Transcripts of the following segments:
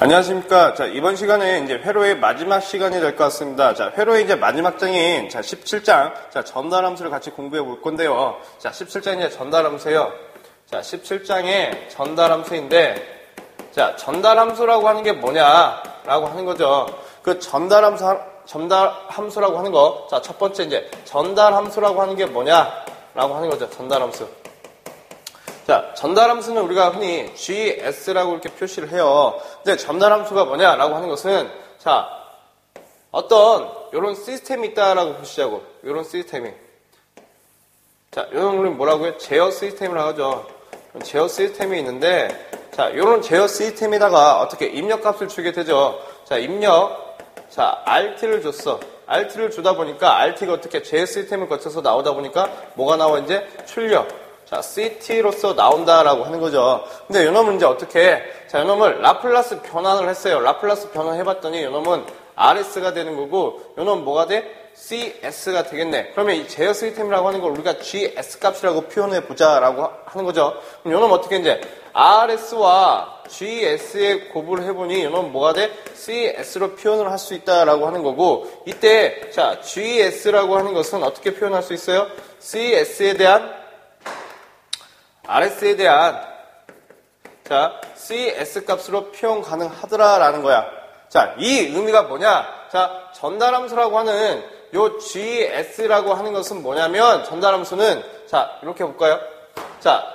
안녕하십니까. 자, 이번 시간에 이제 회로의 마지막 시간이 될 것 같습니다. 자, 회로의 이제 마지막 장인, 17장, 전달함수를 같이 공부해 볼 건데요. 17장이 이제 전달함수예요. 17장의 전달함수인데, 전달함수라고 하는 게 뭐냐라고 하는 거죠. 그 전달함수라고 하는 거, 첫 번째 이제 전달함수라고 하는 게 뭐냐라고 하는 거죠. 전달함수. 전달함수는 우리가 흔히 GS라고 이렇게 표시를 해요. 근데 전달함수가 뭐냐라고 하는 것은, 어떤, 요런 시스템이 있다라고 보시자고. 요런 시스템이. 요런 우리는 뭐라고요? 제어 시스템이라고 하죠. 제어 시스템이 있는데, 요런 제어 시스템에다가 어떻게 입력값을 주게 되죠. 입력. RT를 줬어. RT를 주다 보니까, RT가 어떻게 제어 시스템을 거쳐서 나오다 보니까, 뭐가 나와, 이제? 출력. CT로서 나온다라고 하는 거죠. 근데 요놈은 이제 어떻게, 요놈을 라플라스 변환을 했어요. 라플라스 변환 해봤더니 요놈은 RS가 되는 거고, 요놈은 뭐가 돼? CS가 되겠네. 그러면 이 제어 시스템이라고 하는 걸 우리가 GS 값이라고 표현해 보자라고 하는 거죠. 그럼 요놈은 어떻게 이제 RS와 GS에 곱을 해보니 요놈은 뭐가 돼? CS로 표현을 할 수 있다라고 하는 거고, 이때, GS라고 하는 것은 어떻게 표현할 수 있어요? CS에 대한 RS에 대한 CS 값으로 표현 가능하더라라는 거야. 이 의미가 뭐냐? 전달함수라고 하는 요 GS라고 하는 것은 뭐냐면, 전달함수는 이렇게 볼까요?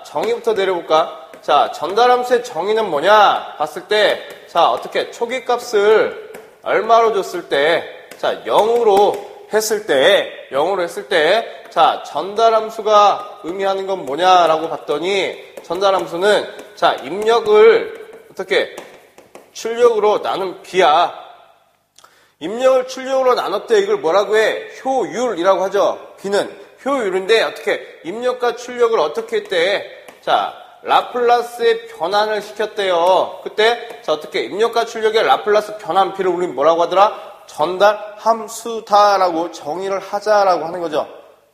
정의부터 내려볼까? 전달함수의 정의는 뭐냐? 봤을 때 어떻게 초기 값을 얼마로 줬을 때 0으로 했을 때 전달함수가 의미하는 건 뭐냐라고 봤더니, 전달함수는 입력을 어떻게 출력으로 나눈 비야. 입력을 출력으로 나눴대. 이걸 뭐라고 해? 효율이라고 하죠. 비는 효율인데 어떻게 입력과 출력을 어떻게 했대? 라플라스의 변환을 시켰대요. 그때 어떻게 입력과 출력의 라플라스 변환비를 우리는 뭐라고 하더라? 전달함수다라고 정의를 하자라고 하는 거죠.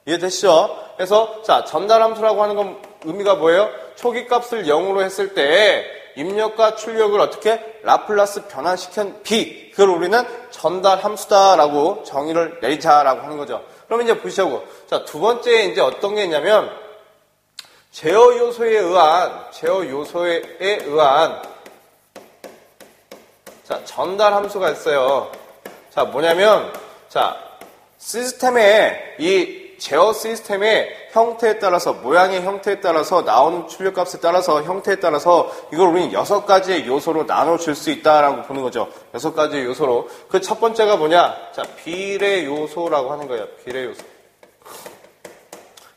이해되시죠? 그래서 전달함수라고 하는 건 의미가 뭐예요? 초기 값을 0으로 했을 때 입력과 출력을 어떻게 라플라스 변환시킨 비, 그걸 우리는 전달함수다라고 정의를 내리자라고 하는 거죠. 그럼 이제 보시자고. 두 번째 이제 어떤 게 있냐면, 제어 요소에 의한 전달함수가 있어요. 뭐냐면, 시스템의, 이 제어 시스템의 형태에 따라서, 모양의 형태에 따라서, 나오는 출력값에 따라서, 형태에 따라서, 이걸 우리는 6가지의 요소로 나눠줄 수 있다라고 보는 거죠. 6가지의 요소로. 그 첫 번째가 뭐냐? 비례 요소라고 하는 거예요. 비례 요소.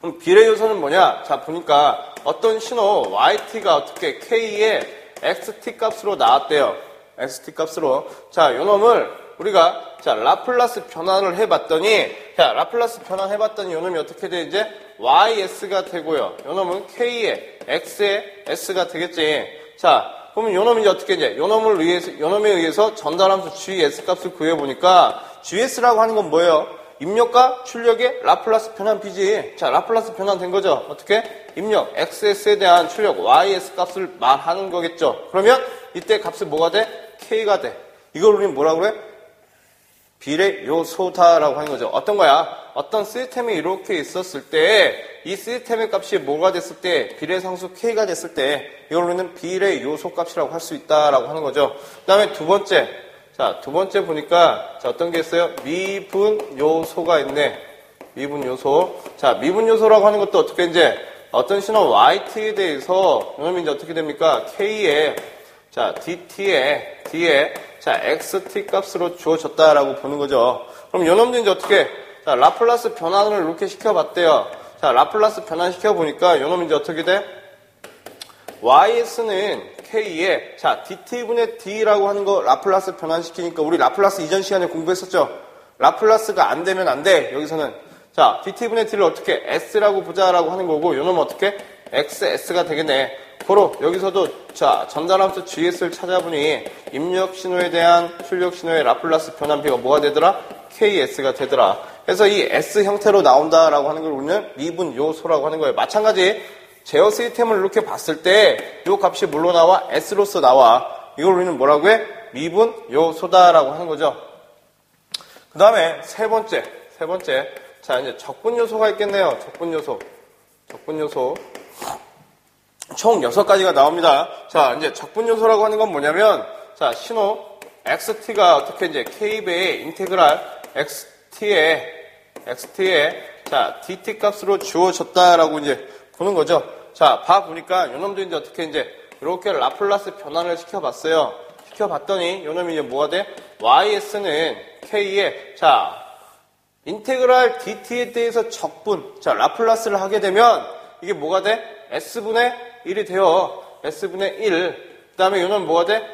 그럼 비례 요소는 뭐냐? 보니까 어떤 신호, YT가 어떻게 K의 XT 값으로 나왔대요. XT 값으로. 요놈을 우리가 라플라스 변환을 해봤더니, 라플라스 변환 해봤더니 요놈이 어떻게 돼? 이제 YS가 되고요. 요놈은 K의 X의 S가 되겠지. 그러면 요놈이 이제 어떻게 이제 요놈에 의해서 전달함수 GS 값을 구해보니까, GS라고 하는 건 뭐예요? 입력과 출력의 라플라스 변환비지. 라플라스 변환된 거죠. 어떻게? 입력 XS에 대한 출력 YS 값을 말하는 거겠죠. 그러면 이때 값이 뭐가 돼? K가 돼. 이걸 우리는 뭐라고 그래? 비례 요소다라고 하는 거죠. 어떤 거야? 어떤 시스템이 이렇게 있었을 때, 이 시스템의 값이 뭐가 됐을 때, 비례상수 K가 됐을 때, 이걸 우리는 비례 요소 값이라고 할 수 있다라고 하는 거죠. 그 다음에 두 번째 보니까, 어떤 게 있어요? 미분 요소가 있네. 미분 요소. 미분 요소라고 하는 것도 어떻게 이제, 어떤 신호 YT에 대해서, 이놈이 이제 어떻게 됩니까? K에, DT에, D에, XT 값으로 주어졌다라고 보는 거죠. 그럼 요놈도 이제 어떻게, 라플라스 변환을 이렇게 시켜봤대요. 라플라스 변환 시켜보니까 요놈이 이제 어떻게 돼? YS는 K에, DT분의 D라고 하는 거 라플라스 변환시키니까, 우리 라플라스 이전 시간에 공부했었죠? 라플라스가 안 되면 안 돼, 여기서는. DT분의 D를 어떻게 S라고 보자라고 하는 거고, 요놈은 어떻게? XS가 되겠네. 고로 여기서도 전달함수 GS를 찾아보니 입력 신호에 대한 출력 신호의 라플라스 변환비가 뭐가 되더라? KS가 되더라. 그래서 이 S 형태로 나온다라고 하는 걸 우리는 미분 요소라고 하는 거예요. 마찬가지 제어 시스템을 이렇게 봤을 때 이 값이 뭘로 나와? S로서 나와. 이걸 우리는 뭐라고 해? 미분 요소다라고 하는 거죠. 그 다음에 세 번째. 자, 이제 적분 요소가 있겠네요. 적분 요소. 총 6가지가 나옵니다. 자, 이제 적분 요소라고 하는 건 뭐냐면, 자, 신호 XT가 어떻게 이제 K배의 인테그랄 XT에, 자, DT 값으로 주어졌다라고 이제 보는 거죠. 자, 봐보니까 요놈도 이제 어떻게 이제 이렇게 라플라스 변환을 시켜봤어요. 시켜봤더니 요놈이 이제 뭐가 돼? YS는 K에, 자, 인테그랄 DT에 대해서 적분, 자, 라플라스를 하게 되면 이게 뭐가 돼? S분의 1이 돼요. S분의 1. 그 다음에 요놈 뭐가 돼?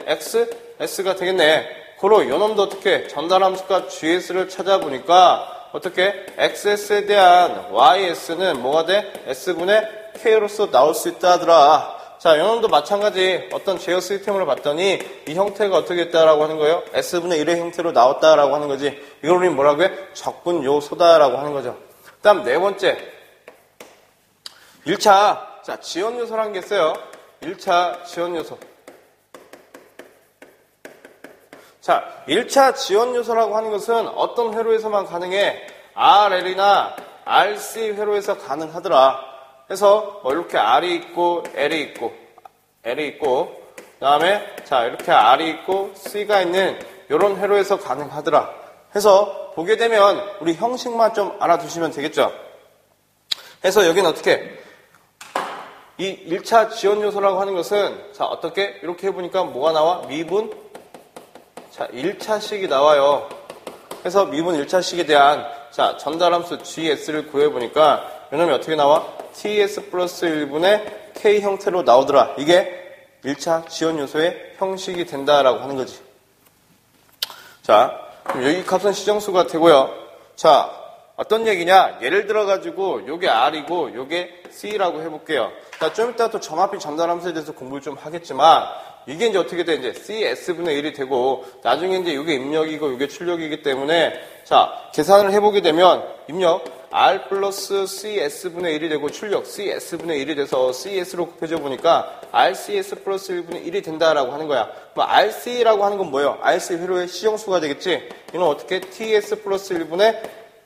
S가 되겠네. 고로 요놈도 어떻게 전달함수값 GS를 찾아보니까 어떻게 XS에 대한 YS는 뭐가 돼? S분의 K로서 나올 수 있다 하더라. 자, 요놈도 마찬가지 어떤 제어 시스템으로 봤더니 이 형태가 어떻게 있다라고 하는 거예요? S분의 1의 형태로 나왔다라고 하는 거지. 이걸 우리 뭐라고 해? 적분 요소다라고 하는 거죠. 그 다음 네 번째. 1차, 자, 지연 요소라는 게 있어요. 1차 지연 요소. 자, 1차 지연 요소라고 하는 것은 어떤 회로에서만 가능해? RL이나 RC 회로에서 가능하더라. 그래서 뭐 이렇게 R이 있고 L이 있고 그 다음에 자 이렇게 R이 있고 C가 있는 이런 회로에서 가능하더라. 해서 보게 되면 우리 형식만 좀 알아두시면 되겠죠. 해서 여기는 어떻게 이 1차 지연 요소라고 하는 것은 자 어떻게 이렇게 해보니까 뭐가 나와? 미분 자 1차식이 나와요. 그래서 미분 1차식에 대한 자 전달함수 GS를 구해보니까 이놈이 어떻게 나와? TS 플러스 1분의 K 형태로 나오더라. 이게 1차 지연 요소의 형식이 된다라고 하는 거지. 자, 그럼 여기 값은 시정수가 되고요. 자, 어떤 얘기냐? 예를 들어가지고 요게 R이고 요게 C라고 해볼게요. 자, 좀 이따 또 점합비 전달함수에 대해서 공부를 좀 하겠지만 이게 이제 어떻게 돼? 이제 CS분의 1이 되고 나중에 이제 요게 입력이고 요게 출력이기 때문에 자, 계산을 해보게 되면 입력 R 플러스 CS분의 1이 되고 출력 CS분의 1이 돼서 CS로 곱해줘 보니까 RCS 플러스 1분의 1이 된다라고 하는 거야. 뭐 RC라고 하는 건 뭐예요? RC 회로의 시정수가 되겠지? 이건 어떻게 TS 플러스 1분의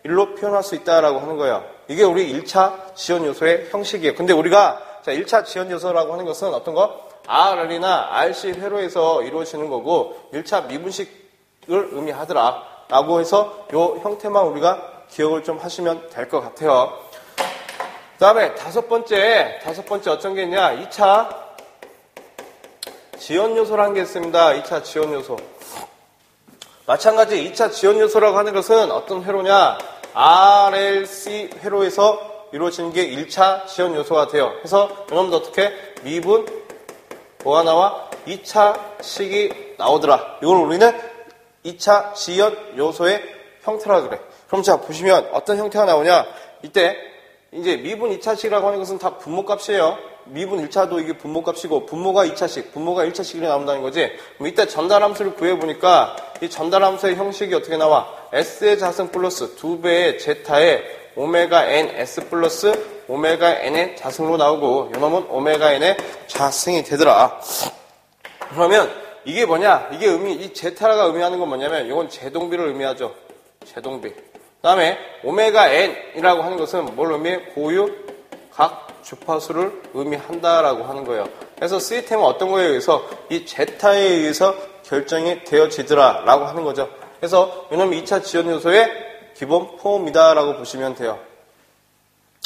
1로 표현할 수 있다라고 하는 거예요. 이게 우리 1차 지연 요소의 형식이에요. 근데 우리가 자 1차 지연 요소라고 하는 것은 어떤 거? RL이나 RC 회로에서 이루어지는 거고 1차 미분식을 의미하더라 라고 해서 요 형태만 우리가 기억을 좀 하시면 될 것 같아요. 그 다음에 다섯 번째 어떤 게 있냐? 2차 지연 요소라는 게 있습니다. 2차 지연 요소. 마찬가지 2차 지연 요소라고 하는 것은 어떤 회로냐? RLC 회로에서 이루어지는 게 1차 지연 요소가 돼요. 그래서 이놈도 어떻게? 미분 뭐가 나와? 2차식이 나오더라. 이걸 우리는 2차 지연 요소의 형태라 그래. 그럼 자 보시면 어떤 형태가 나오냐? 이때 이제 미분 2차식이라고 하는 것은 다 분모값이에요. 미분 1차도 이게 분모값이고 분모가 2차식, 분모가 1차식이 나온다는 거지. 그럼 이때 전달함수를 구해보니까 이 전달함수의 형식이 어떻게 나와? S의 자승 플러스 2배의 제타의 오메가 n S 플러스 오메가 n의 자승으로 나오고 이놈은 오메가 n의 자승이 되더라. 그러면 이게 뭐냐? 이게 이 제타가 의미하는 건 뭐냐면 이건 제동비를 의미하죠. 제동비. 그 다음에 오메가 n이라고 하는 것은 뭘 의미해? 고유 각 주파수를 의미한다라고 하는 거예요. 그래서 시스템은 어떤 거에 의해서 이 제타에 의해서 결정이 되어지더라 라고 하는 거죠. 그래서 이놈이 2차 지연 요소의 기본 폼이다라고 보시면 돼요.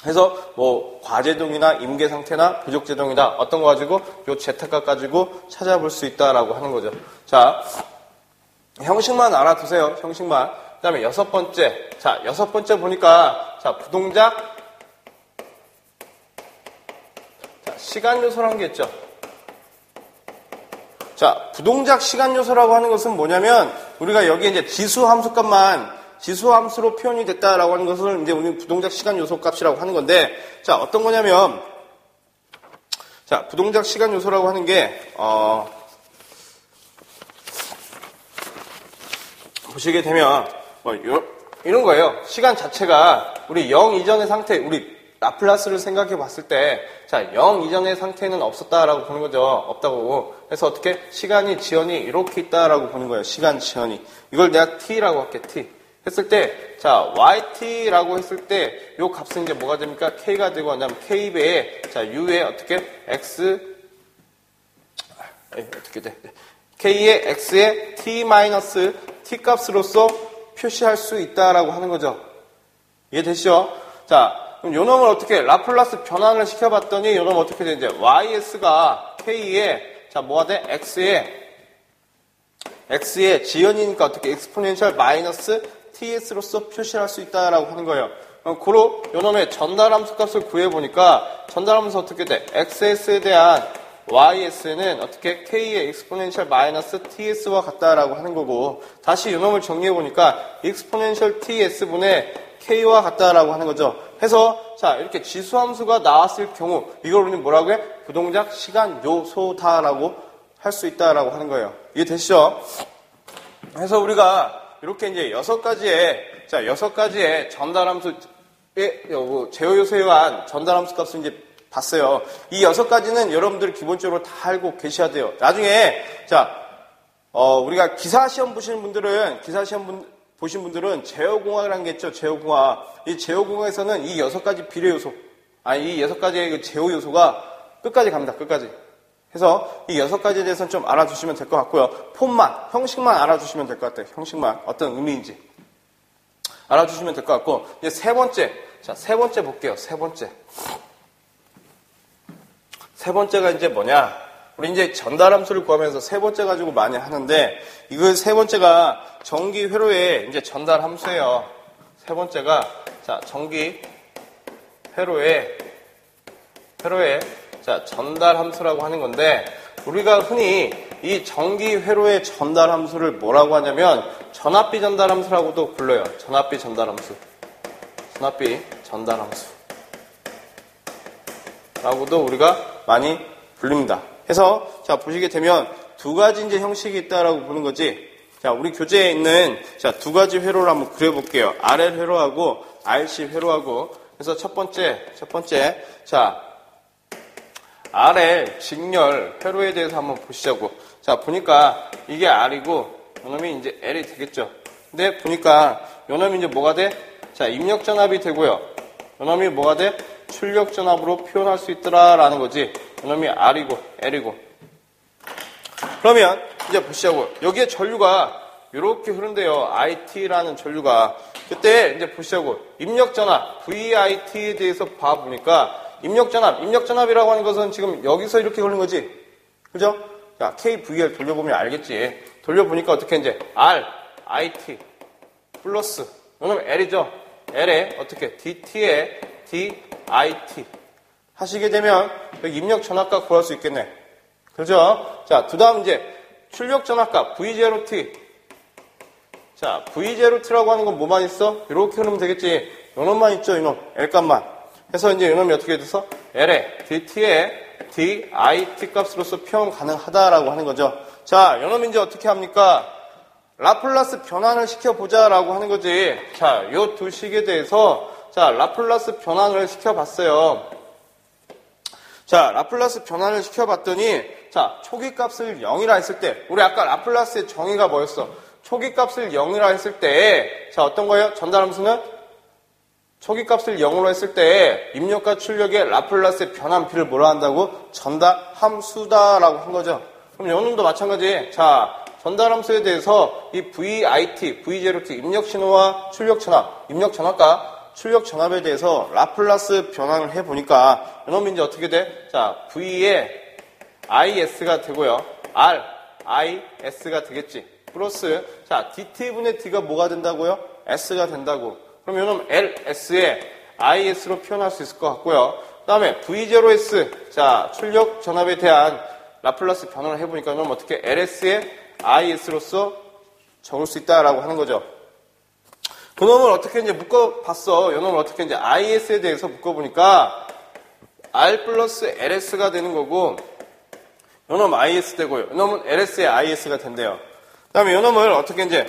그래서 뭐 과제동이나 임계 상태나 부족 제동이다 어떤 거 가지고 요 제타값 가지고 찾아볼 수 있다라고 하는 거죠. 자, 형식만 알아두세요. 형식만. 그 다음에 여섯 번째. 자, 여섯 번째 보니까 자 부동작 자, 시간 요소라는 게 있죠. 자, 부동작 시간 요소라고 하는 것은 뭐냐면 우리가 여기 이제 지수 함수 값만 지수 함수로 표현이 됐다라고 하는 것을 이제 우리 부동작 시간 요소 값이라고 하는 건데 자, 어떤 거냐면 자, 부동작 시간 요소라고 하는 게 보시게 되면 뭐 이런 거예요. 시간 자체가 우리 0 이전의 상태, 우리 라플라스를 생각해 봤을 때, 자, 0 이전의 상태는 없었다라고 보는 거죠. 없다고. 그래서 어떻게? 시간이 지연이 이렇게 있다라고 보는 거예요. 시간 지연이. 이걸 내가 t라고 할게, t. 했을 때, 자, yt라고 했을 때, 요 값은 이제 뭐가 됩니까? k가 되고, 그다음 k배에, 자, u에 어떻게? x, 어떻게 돼? k의 x의 t 값으로서 표시할 수 있다라고 하는 거죠. 이해되시죠? 자, 그럼 요 놈을 어떻게 라플라스 변환을 시켜봤더니 요 놈 어떻게 돼? 이제 ys가 k의 자 뭐가 돼? x의 지연이니까 어떻게 exponential 마이너스 ts로서 표시할 수 있다라고 하는 거예요. 그럼 고로 요 놈의 전달함수 값을 구해보니까 전달함수 어떻게 돼? xs에 대한 ys는 어떻게 k의 exponential 마이너스 ts와 같다라고 하는 거고 다시 요 놈을 정리해보니까 exponential ts분의 k와 같다라고 하는 거죠. 해서 자 이렇게 지수함수가 나왔을 경우 이걸 우리는 뭐라고 해? 부동작 시간 요소다라고 할 수 있다라고 하는 거예요. 이해되시죠? 그래서 우리가 이렇게 이제 6가지의 전달함수의 제어 요소에 의한 전달함수 값을 이제 봤어요. 이 6가지는 여러분들 기본적으로 다 알고 계셔야 돼요. 나중에 자 우리가 기사시험 보신 분들은 제어공학이라는 게 있죠. 제어공학. 이 제어공학에서는 이 6가지 비례 요소, 이 6가지의 그 제어 요소가 끝까지 갑니다. 끝까지. 해서 이 6가지에 대해서는 좀 알아두시면 될 것 같고요. 형식만 알아두시면 될 것 같아요. 형식만. 어떤 의미인지. 알아두시면 될 것 같고. 이제 세 번째 볼게요. 세 번째가 이제 뭐냐. 우리 이제 전달함수를 구하면서 세 번째 가지고 많이 하는데, 이거 세 번째가 전기 회로의 이제 전달함수예요. 세 번째가, 자, 전기 회로의 자, 전달함수라고 하는 건데, 우리가 흔히 이 전기 회로의 전달함수를 뭐라고 하냐면, 전압비 전달함수라고도 불러요. 전압비 전달함수. 라고도 우리가 많이 불립니다. 해서, 자, 보시게 되면 두 가지 이제 형식이 있다라고 보는 거지. 자, 우리 교재에 있는, 자, 두 가지 회로를 한번 그려볼게요. RL 회로하고 RC 회로하고. 그래서 첫 번째, 자, RL 직렬 회로에 대해서 한번 보시자고. 자, 보니까 이게 R이고, 요놈이 이제 L이 되겠죠. 근데 보니까 요놈이 이제 뭐가 돼? 자, 입력전압이 되고요. 요놈이 뭐가 돼? 출력전압으로 표현할 수 있더라라는 거지. 요놈이 R이고, L이고. 그러면 이제 보시자고. 여기에 전류가 이렇게 흐른대요. IT라는 전류가. 그때 이제 보시자고. 입력전압, VIT에 대해서 봐보니까 입력전압이라고 하는 것은 지금 여기서 이렇게 흐르는 거지. 그죠? 자, KVL 돌려보면 알겠지. 돌려보니까 어떻게 이제 R, IT, 플러스. 요놈 L이죠. L에 어떻게 DT에 DIT. 하시게 되면 여기 입력전압값 구할 수 있겠네. 그죠? 자, 그 다음 이제 출력전압값 V0T. 자, V0T라고 하는 건 뭐만 있어? 이렇게 흐르면 되겠지. 요놈만 있죠, 이놈. L값만. 해서 이제 요놈이 어떻게 돼서 L에 DT에 DIT 값으로서 표현 가능하다라고 하는 거죠. 자, 요놈이 이제 어떻게 합니까? 라플라스 변환을 시켜보자라고 하는 거지. 자, 요 두 식에 대해서 자, 라플라스 변환을 시켜봤어요. 자, 라플라스 변환을 시켜봤더니 자, 초기값을 0이라 했을 때 우리 아까 라플라스의 정의가 뭐였어? 초기값을 0이라 했을 때 자, 어떤 거예요? 전달함수는 초기값을 0으로 했을 때 입력과 출력의 라플라스의 변환비를 뭐라 한다고? 전달함수다라고 한 거죠. 그럼 요놈도 마찬가지. 자, 전달함수에 대해서 이 VIT, V0T 입력신호와 출력전압, 입력전압과 출력전압에 대해서 라플라스 변환을 해보니까 요놈이 이제 어떻게 돼? 자, V에 IS가 되고요. R, IS가 되겠지. 플러스 자, DT분의 D가 뭐가 된다고요? S가 된다고. 그럼 요놈 LS에 IS로 표현할 수 있을 것 같고요. 그 다음에 V0S, 자, 출력 전압에 대한 라플라스 변환을 해보니까 요놈 어떻게 LS에 IS로서 적을 수 있다라고 하는 거죠. 그 놈을 어떻게 이제 묶어봤어. 요 놈을 어떻게 이제 IS에 대해서 묶어보니까 R 플러스 LS가 되는 거고, 요 놈 IS 되고요. 요 놈은 LS에 IS가 된대요. 그 다음에 요 놈을 어떻게 이제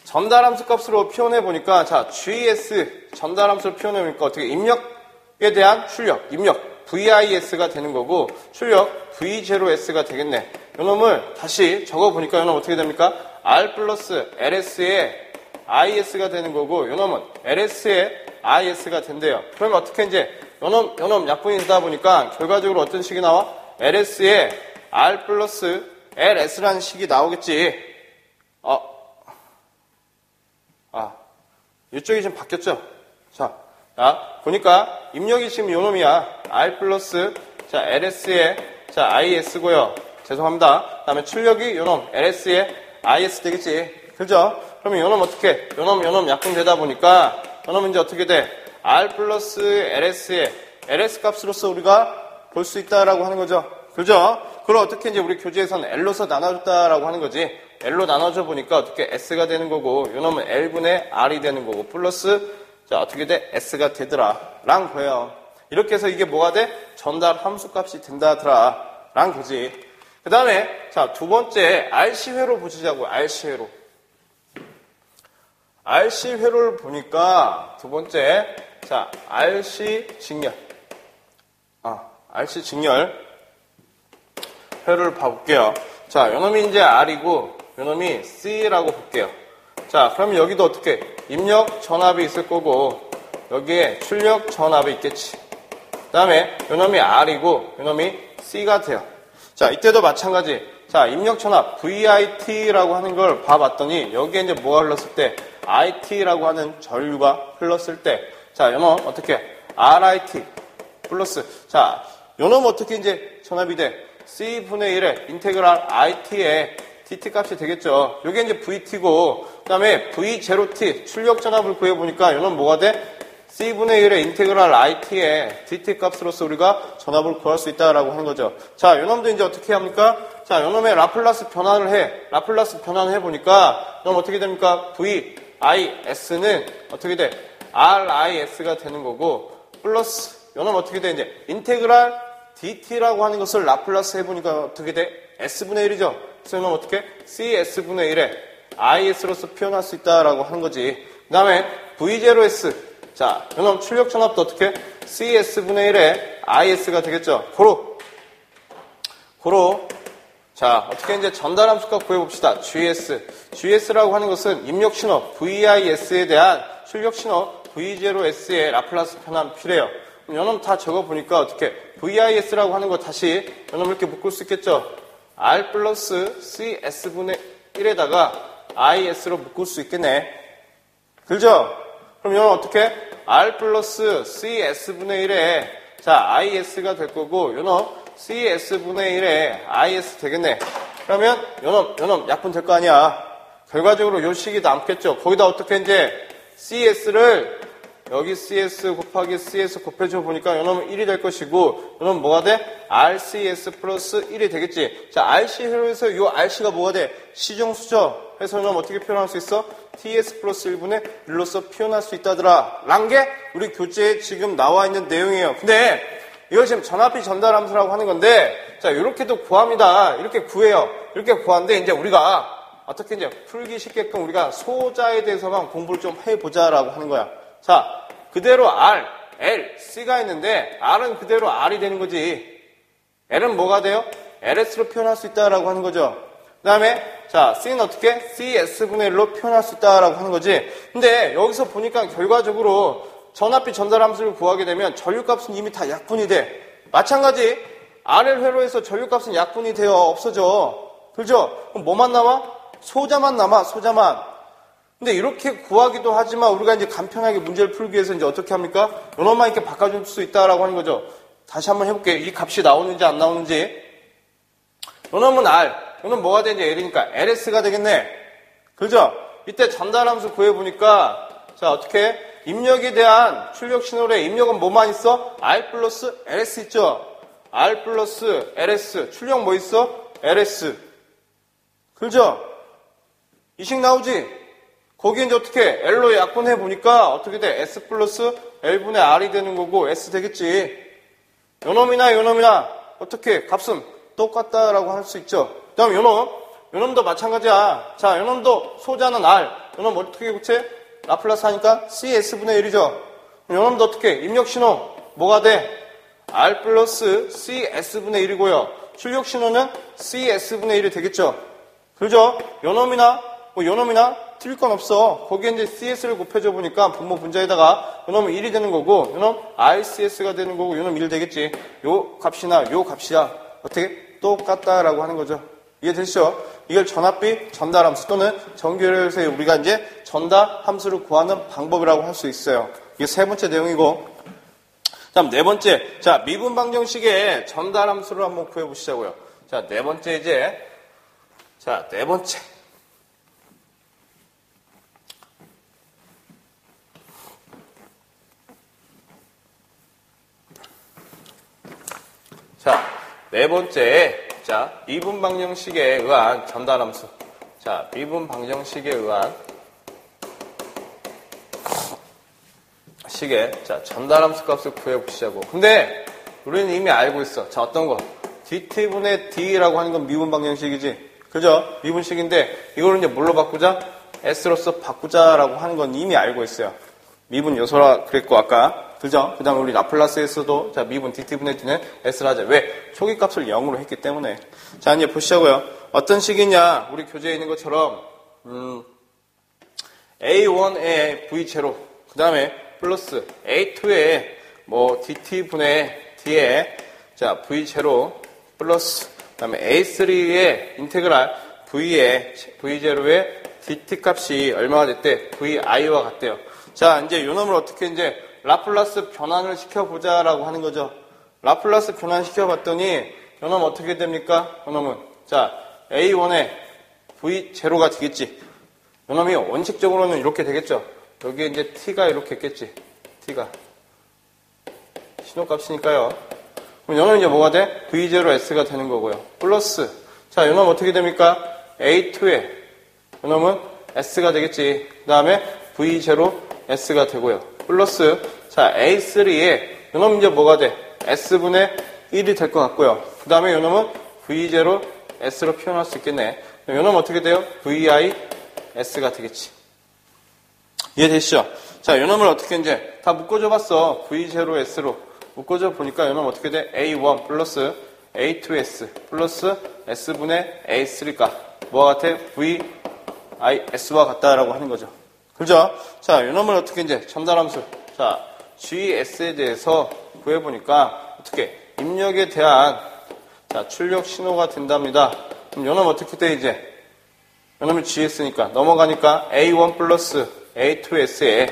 전달함수 값으로 표현해 보니까 자, GS, 전달함수를 표현해보니까 어떻게 입력에 대한 출력, 입력 VIS가 되는 거고 출력 V0S가 되겠네. 요놈을 다시 적어보니까 요놈 어떻게 됩니까? R 플러스 LS에 IS가 되는 거고 요놈은 LS에 IS가 된대요. 그러면 어떻게 이제 요놈 약분이 되다 보니까 결과적으로 어떤 식이 나와? LS에 R 플러스 LS라는 식이 나오겠지. 이쪽이 지금 바뀌었죠? 자, 보니까 입력이 지금 요놈이야. R 플러스, 자, LS에, 자, IS고요. 죄송합니다. 그 다음에 출력이 요놈, LS에 IS 되겠지. 그죠? 그러면 요놈 어떻게, 요놈 약분되다 보니까, 요놈은 이제 어떻게 돼? R 플러스 LS에, LS 값으로서 우리가 볼 수 있다라고 하는 거죠. 그죠? 그걸 어떻게 이제 우리 교재에서는 L로서 나눠줬다라고 하는 거지. L로 나눠줘 보니까 어떻게 S가 되는 거고, 요놈은 L분의 R이 되는 거고, 플러스, 자, 어떻게 돼? S가 되더라. 란 거예요. 이렇게 해서 이게 뭐가 돼? 전달 함수 값이 된다더라. 란 거지. 그 다음에, 자, 두 번째, RC회로 보시자고, RC회로. RC회로를 보니까, 두 번째, 자, RC 직렬. RC 직렬. 회로를 봐볼게요. 자, 요놈이 이제 R이고, 요놈이 C라고 볼게요. 자, 그럼 여기도 어떻게? 입력 전압이 있을 거고, 여기에 출력 전압이 있겠지. 그 다음에 요놈이 R이고, 요놈이 C가 돼요. 자, 이때도 마찬가지. 자, 입력 전압 VIT라고 하는 걸 봐봤더니, 여기에 이제 뭐가 흘렀을 때? IT라고 하는 전류가 흘렀을 때, 자, 요놈 어떻게? RIT 플러스, 자, 요놈 어떻게 이제 전압이 돼? C분의 1의 인테그랄 IT의 DT 값이 되겠죠. 요게 이제 VT고, 그 다음에 V0T 출력 전압을 구해보니까 요놈 뭐가 돼? C분의 1의 인테그랄 IT의 DT 값으로서 우리가 전압을 구할 수 있다라고 하는 거죠. 자, 요놈도 이제 어떻게 합니까? 자, 요놈의 라플라스 변환을 해. 라플라스 변환을 해보니까, 요놈 어떻게 됩니까? VIS는 어떻게 돼? RIS가 되는 거고, 플러스, 요놈 어떻게 돼? 이제 인테그랄 DT라고 하는 것을 라플라스 해보니까 어떻게 돼? S분의 1이죠. 그래서 요놈 어떻게? CS분의 1에 IS로서 표현할 수 있다라고 하는 거지. 그 다음에 V0S. 자, 요놈 출력 전압도 어떻게? CS분의 1에 IS가 되겠죠. 고로. 자, 어떻게 이제 전달함수값 구해봅시다. GS라고 하는 것은 입력 신호 VIS에 대한 출력 신호 V0S의 라플라스 변환 필요해요. 요놈 다 적어보니까 어떻게? VIS라고 하는 거 다시 요놈 이렇게 묶을 수 있겠죠. R 플러스 CS분의 1에다가 IS로 묶을 수 있겠네. 그죠? 그럼 요놈 어떻게? R 플러스 CS분의 1에 자, IS가 될 거고 요놈 CS분의 1에 IS 되겠네. 그러면 요놈 약분 될 거 아니야. 결과적으로 요 식이 남겠죠. 거기다 어떻게 이제 CS를 여기 CS 곱하기 CS 곱해줘 보니까 요놈은 1이 될 것이고 요놈은 뭐가 돼? RCS 플러스 1이 되겠지. 자, RC에서 요 RC가 뭐가 돼? 시중수죠. 그래서 요놈 어떻게 표현할 수 있어? TS 플러스 1분의 1로서 표현할 수 있다더라. 란 게 우리 교재에 지금 나와 있는 내용이에요. 근데 이거 지금 전압비 전달함수라고 하는 건데 자, 이렇게도 구합니다. 이렇게 구해요. 이렇게 구하는데 이제 우리가 어떻게 이제 풀기 쉽게끔 우리가 소자에 대해서만 공부를 좀 해보자라고 하는 거야. 자, 그대로 R, L, C가 있는데 R은 그대로 R이 되는 거지. L은 뭐가 돼요? LS로 표현할 수 있다라고 하는 거죠. 그 다음에 자, C는 어떻게? CS분의 1로 표현할 수 있다라고 하는 거지. 근데 여기서 보니까 결과적으로 전압비 전달함수를 구하게 되면 전류값은 이미 다 약분이 돼. 마찬가지 RL 회로에서 전류값은 약분이 되어 없어져. 그죠? 그럼 뭐만 남아? 소자만 남아. 소자만. 근데 이렇게 구하기도 하지만 우리가 이제 간편하게 문제를 풀기 위해서 이제 어떻게 합니까? 요놈만 이렇게 바꿔줄 수 있다라고 하는 거죠. 다시 한번 해볼게요. 이 값이 나오는지 안 나오는지. 요놈은 R. 요놈 뭐가 되는지 L이니까 LS가 되겠네. 그죠? 이때 전달함수 구해보니까 자, 어떻게? 입력에 대한 출력 신호래 입력은 뭐만 있어? R 플러스 LS 있죠? R 플러스 LS. 출력 뭐 있어? LS. 그죠? 이 식 나오지? 거기 이제 어떻게 L로 약분해 보니까 어떻게 돼? S 플러스 L분의 R이 되는 거고 S 되겠지. 요놈이나 어떻게 값은 똑같다라고 할 수 있죠. 그 다음 요놈도 마찬가지야. 자, 요놈도 소자는 R. 요놈 어떻게 고체? 라플라스 하니까 CS분의 1이죠. 요놈도 어떻게? 입력 신호 뭐가 돼? R 플러스 CS분의 1이고요. 출력 신호는 CS분의 1이 되겠죠. 그죠? 요놈이나 요놈이나 틀릴 건 없어. 거기에 이제 CS를 곱해줘 보니까 분모 분자에다가 요놈은 1이 되는 거고 요놈 RCS가 되는 거고 요놈 1 되겠지. 요 값이나 요 값이야. 어떻게? 똑같다라고 하는 거죠. 이해되시죠? 이걸 전압비 전달함수 또는 전교열에서 우리가 이제 전달함수를 구하는 방법이라고 할 수 있어요. 이게 세 번째 내용이고, 다음 네 번째, 자 미분 방정식의 전달함수를 한번 구해보시자고요. 자 네 번째 이제, 자 네 번째. 자 네 번째. 자, 미분 방정식에 의한 전달함수. 자, 미분 방정식에 의한 자, 전달함수 값을 구해보시자고. 근데 우리는 이미 알고 있어. 자, 어떤 거? dt분의 d라고 하는 건 미분 방정식이지. 그죠? 미분식인데 이거를 이제 뭘로 바꾸자? s로서 바꾸자라고 하는 건 이미 알고 있어요. 미분 요소라 그랬고 아까. 그죠? 그 다음에 우리 라플라스에서도 자 미분 dt분의 d는 s를 하자. 왜? 초기값을 0으로 했기 때문에. 자 이제 보시자고요. 어떤 식이냐? 우리 교재에 있는 것처럼 a1의 v0 그 다음에 플러스 a2의 뭐 dt분의 d에 자 v0 플러스 그 다음에 a3의 인테그랄 v의 v0의 dt 값이 얼마가 됐대? vi와 같대요. 자 이제 요 놈을 어떻게 이제 라플라스 변환을 시켜보자라고 하는 거죠. 라플라스 변환 시켜봤더니 요놈 어떻게 됩니까? 요놈은 자 A1에 V0가 되겠지. 요놈이 원칙적으로는 이렇게 되겠죠. 여기에 이제 T가 이렇게 있겠지. T가 신호값이니까요. 그럼 요놈은 이제 뭐가 돼? V0S가 되는 거고요. 플러스 자 요놈 어떻게 됩니까? A2에 요놈은 S가 되겠지. 그 다음에 V0S가 되고요. 플러스 자 A3에 요놈 이제 뭐가 돼? S분의 1이 될 것 같고요. 그 다음에 요놈은 V0S로 표현할 수 있겠네. 요놈 어떻게 돼요? VIS가 되겠지. 이해되시죠? 자 요놈을 어떻게 이제 다 묶어줘 봤어. V0S로 묶어줘 보니까 요놈 어떻게 돼? A1 플러스 A2S 플러스 S분의 A3가 뭐와 같아? VIS와 같다라고 하는 거죠. 그죠? 자, 요놈을 어떻게 이제 전달함수. 자, GS에 대해서 구해보니까 어떻게 입력에 대한 자, 출력 신호가 된답니다. 그럼 요놈 어떻게 돼 이제? 요놈이 GS니까 넘어가니까 A1 플러스 A2S에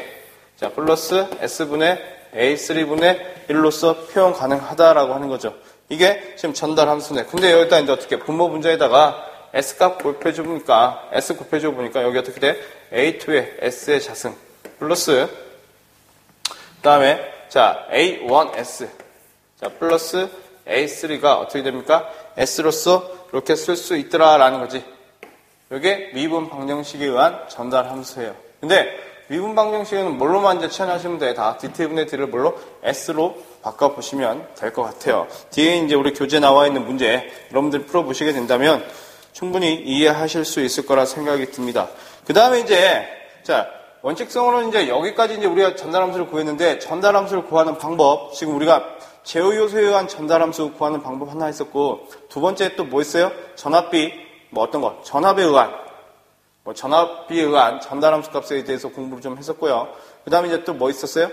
자, 플러스 S분의 A3분의 1로서 표현 가능하다라고 하는 거죠. 이게 지금 전달함수네. 근데 여기다 이제 어떻게 분모 분자에다가 S값 곱해줘 보니까, S 곱해줘 보니까 여기 어떻게 돼? A2의 S의 자승. 플러스, 그 다음에, 자, A1S. 자, 플러스 A3가 어떻게 됩니까? S로서 이렇게 쓸 수 있더라라는 거지. 이게 미분 방정식에 의한 전달 함수예요. 근데 미분 방정식은 뭘로만 이제 취현하시면 돼. 다 dt분의 d를 뭘로? S로 바꿔보시면 될 것 같아요. 뒤에 이제 우리 교재에 나와 있는 문제 여러분들이 풀어보시게 된다면 충분히 이해하실 수 있을 거라 생각이 듭니다. 그 다음에 이제, 자, 원칙성으로는 이제 여기까지 이제 우리가 전달함수를 구했는데, 전달함수를 구하는 방법, 지금 우리가 제어 요소에 의한 전달함수 구하는 방법 하나 있었고, 두 번째 또 뭐 있어요? 전압비, 뭐 어떤 거? 전압에 의한, 뭐 전압비에 의한 전달함수 값에 대해서 공부를 좀 했었고요. 그 다음에 이제 또 뭐 있었어요?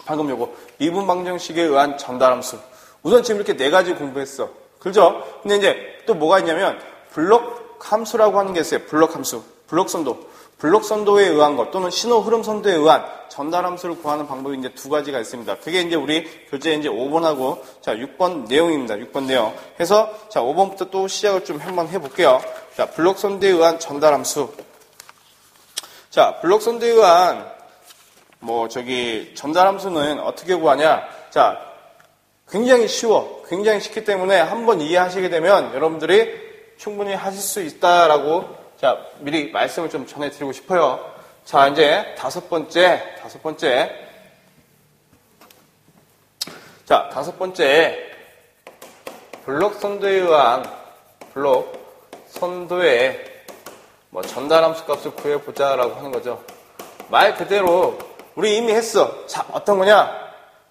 방금 요거, 미분 방정식에 의한 전달함수. 우선 지금 이렇게 네 가지 공부했어. 그죠? 근데 이제 또 뭐가 있냐면 블록 함수라고 하는 게 있어요. 블록 함수. 블록 선도. 블록 선도에 의한 것 또는 신호 흐름 선도에 의한 전달 함수를 구하는 방법이 이제 두 가지가 있습니다. 그게 이제 우리 교재 이제 5번하고 자, 6번 내용입니다. 6번 내용. 해서 자, 5번부터 또 시작을 좀 한번 해 볼게요. 자, 블록 선도에 의한 전달 함수. 자, 블록 선도에 의한 전달 함수는 어떻게 구하냐? 자, 굉장히 쉬워. 굉장히 쉽기 때문에 한번 이해하시게 되면 여러분들이 충분히 하실 수 있다라고 자, 미리 말씀을 좀 전해드리고 싶어요. 자, 이제 다섯 번째. 자, 다섯 번째. 블록 선도에 의한 블록 선도의 전달함수 값을 구해보자라고 하는 거죠. 말 그대로 우리 이미 했어. 자, 어떤 거냐?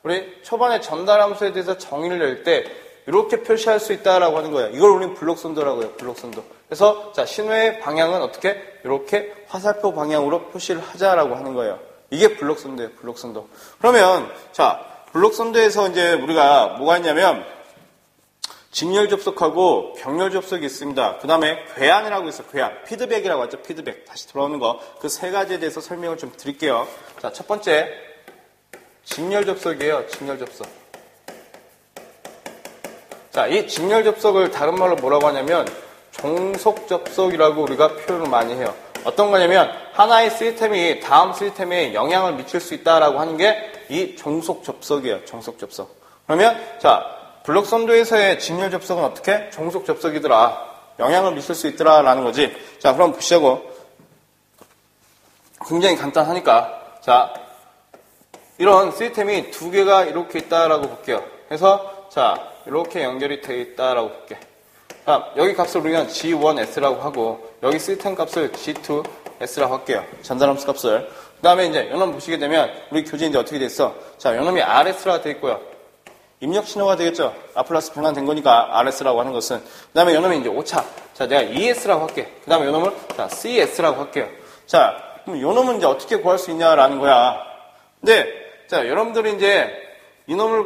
우리 초반에 전달함수에 대해서 정의를 낼 때 이렇게 표시할 수 있다라고 하는 거예요. 이걸 우리는 블록선도라고 해요. 블록선도. 그래서 자, 신호의 방향은 어떻게? 이렇게 화살표 방향으로 표시를 하자라고 하는 거예요. 이게 블록선도예요. 블록선도. 그러면 자, 블록선도에서 이제 우리가 뭐가 있냐면 직렬 접속하고 병렬 접속이 있습니다. 그 다음에 궤안이라고 있어요. 궤안. 피드백이라고 하죠. 피드백. 다시 들어오는 거. 그 세 가지에 대해서 설명을 좀 드릴게요. 자, 첫 번째. 직렬 접속이에요. 직렬 접속. 자, 이 직렬 접속을 다른 말로 뭐라고 하냐면 종속 접속이라고 우리가 표현을 많이 해요. 어떤 거냐면 하나의 시스템이 다음 시스템에 영향을 미칠 수 있다라고 하는 게 이 종속 접속이에요. 종속 접속. 그러면 자, 블록선도에서의 직렬 접속은 어떻게? 종속 접속이더라. 영향을 미칠 수 있더라라는 거지. 자, 그럼 보시자고. 굉장히 간단하니까. 자, 이런 시스템이 두 개가 이렇게 있다라고 볼게요. 그래서 자, 이렇게 연결이 되어 있다라고 볼게. 자, 여기 값을 우리는 G1S라고 하고 여기 시스템 값을 G2S라고 할게요. 전달함수 값을. 그 다음에 이제 요놈 보시게 되면 우리 교재 이제 어떻게 돼 있어? 자, 요놈이 RS라고 되어 있고요. 입력 신호가 되겠죠. 라플라스 변환된 거니까 RS라고 하는 것은. 그 다음에 요놈이 이제 오차. 자, 내가 ES라고 할게. 그 다음에 요놈을 자, CS라고 할게요. 자, 그럼 요놈은 이제 어떻게 구할 수 있냐라는 거야. 근데 자, 여러분들이 이제 이놈을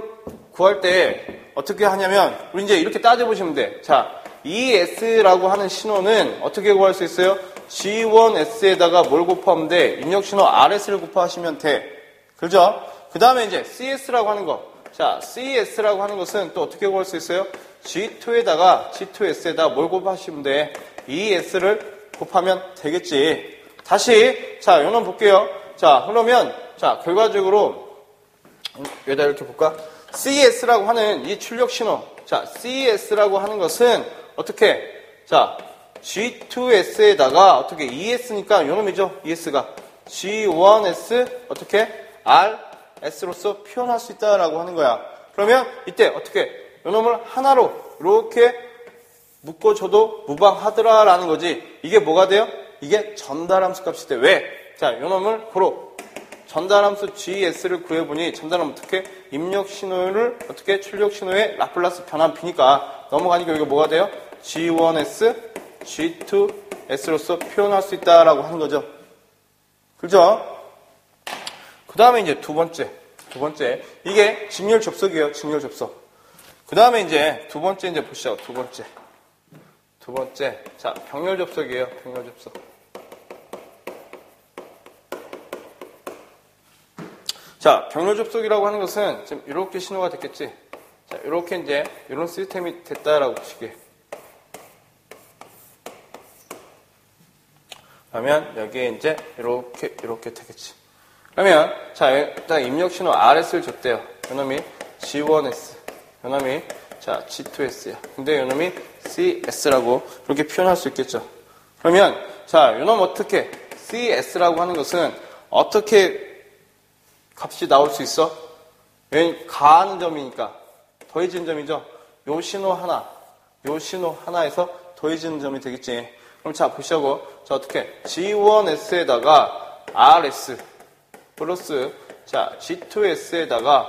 구할 때 어떻게 하냐면 우리 이제 이렇게 따져보시면 돼. 자, ES라고 하는 신호는 어떻게 구할 수 있어요? G1S에다가 뭘 곱하면 돼? 입력 신호 RS를 곱하시면 돼. 그죠? 그 다음에 이제 CS라고 하는 거. 자, CS라고 하는 것은 또 어떻게 구할 수 있어요? G2S에다가 뭘 곱하시면 돼? ES를 곱하면 되겠지. 다시, 자, 요놈 볼게요. 자, 그러면, 자, 결과적으로, 여기다 이렇게 볼까? CS라고 하는 이 출력 신호. 자, CS라고 하는 것은 어떻게? 자, G2S에다가 어떻게 ES니까 요놈이죠. ES가. G1S 어떻게? RS로서 표현할 수 있다라고 하는 거야. 그러면 이때 어떻게? 요놈을 하나로 이렇게 묶어줘도 무방하더라라는 거지. 이게 뭐가 돼요? 이게 전달함수 값이 돼. 왜? 자, 요놈을 고로 전달함수 GS를 구해보니 전달하면 어떻게? 입력 신호를 어떻게? 출력 신호의 라플라스 변환비니까 넘어가니까 여기가 뭐가 돼요? G1S, G2S로서 표현할 수 있다라고 하는 거죠. 그죠? 그 다음에 이제 두 번째. 이게 직렬 접속이에요. 직렬 접속. 그 다음에 이제 두 번째 이제 보시죠. 두 번째. 자, 병렬 접속이에요. 병렬 접속. 자, 병렬 접속이라고 하는 것은 지금 이렇게 신호가 됐겠지. 자, 이렇게 이제 이런 시스템이 됐다라고 보시게. 그러면 여기에 이제 이렇게 되겠지. 그러면 자, 일단 입력 신호 RS를 줬대요. 요놈이 G1S, 요놈이 자 G2S야. 근데 요놈이 CS라고 이렇게 표현할 수 있겠죠. 그러면 자, 요놈 어떻게 CS라고 하는 것은 어떻게 값이 나올 수 있어? 왜냐면 가하는 점이니까 더해지는 점이죠. 요 신호 하나에서 더해지는 점이 되겠지. 그럼 자, 보시자고. 자, 어떻게? G1S에다가 RS 플러스 자, G2S에다가